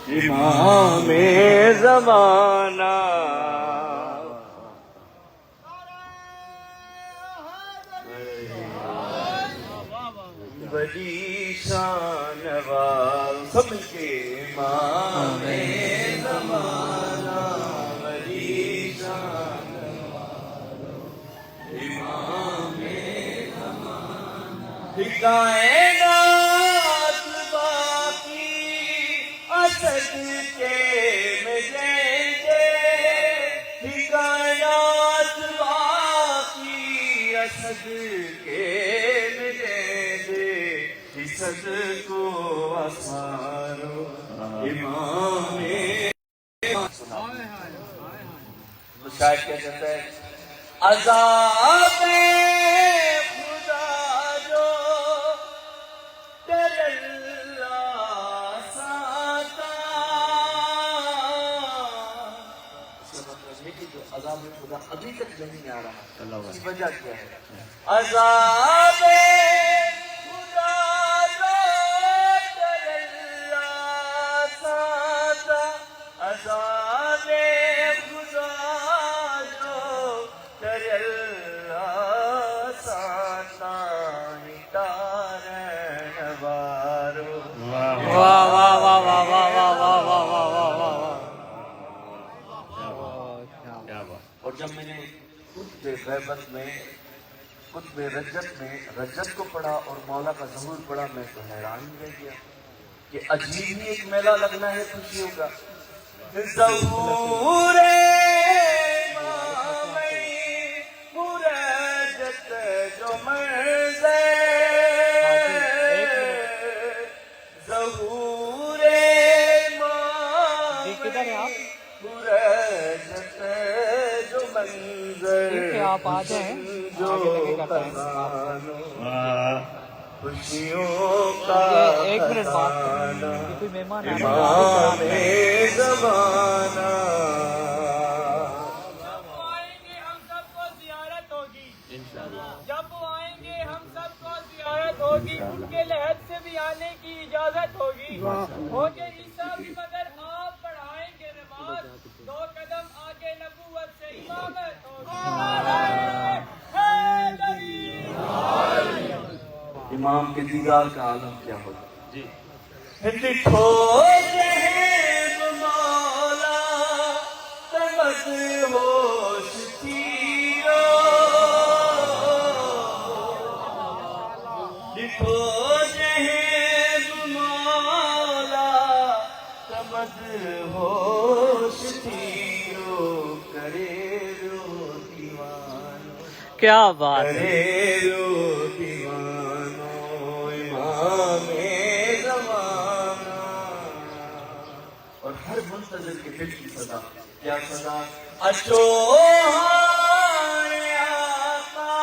امام زمانہ بڑی شان والا سب کے امام زمانہ بڑی شان امام زمانہ کائنات باقی اسد کے ملیں گے کائنات باقی اسد کے سد کو اسارو امام تو شاید کیا کہتا ہے عذاب خدا جو در اللہ ساتا اس کا مطلب ہے کہ جو عذاب خدا ابھی تک نہیں آ رہا اس کی وجہ کیا ہے عذاب اور جب میں نے قطب غیبت میں قطب رجت میں رجت کو پڑھا اور مولا کا ظہور پڑھا میں تو حیران رہ گیا کہ عجیب ہی ایک میلہ لگنا ہے خوشیوں کا ظہور مرجت جو منظر ظہور مرجت جو منظر آپ آ جائیں جو خوشیوں کا ایک منٹ بات کوئی مہمان امام زمانہ جب وہ آئیں گے ہم سب کو زیارت ہوگی جب وہ آئیں گے ہم سب کو زیارت ہوگی ان کے لحد سے بھی آنے کی اجازت ہوگی ہوگے عیسیٰ بھی مگر آپ پڑھائیں گے نماز 2 قدم آگے نبوت سے امامت ہوگی امام کے دیدار کا عالم کیا ہوگا جی لکھو جہیب مولا تمز ہوش تیرو لکھو جہیب مولا تمز ہوش تیرو کرے رو دیوانو کیا بات ہے کرے رو دیوانو اور ہر منتظر کے دل کی صدا کیا صدا اچھو آقا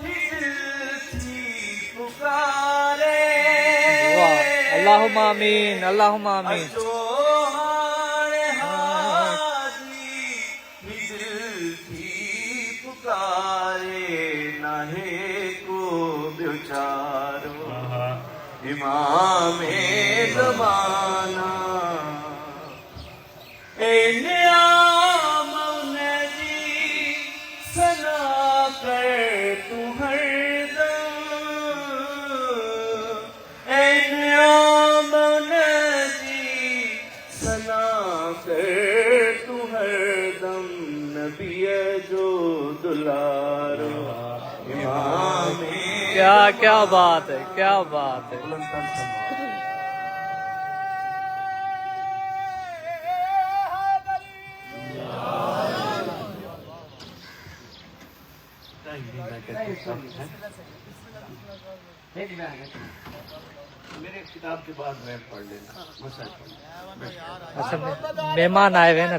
دل کی پکارے اللہم آمین اللہم آمین اچھو دل کی پکارے ناہے کو بیچارو امام زمانہ اے نعام ندی سنا کر تو ہر دم اے نعام ندی سنا کر تو ہر دم نبی جو دلارو امام کیا بات ہے کیا بات ہے میرے کتاب کے بعد میں پڑھ لینا اچھا مہمان آئے ہوئے نا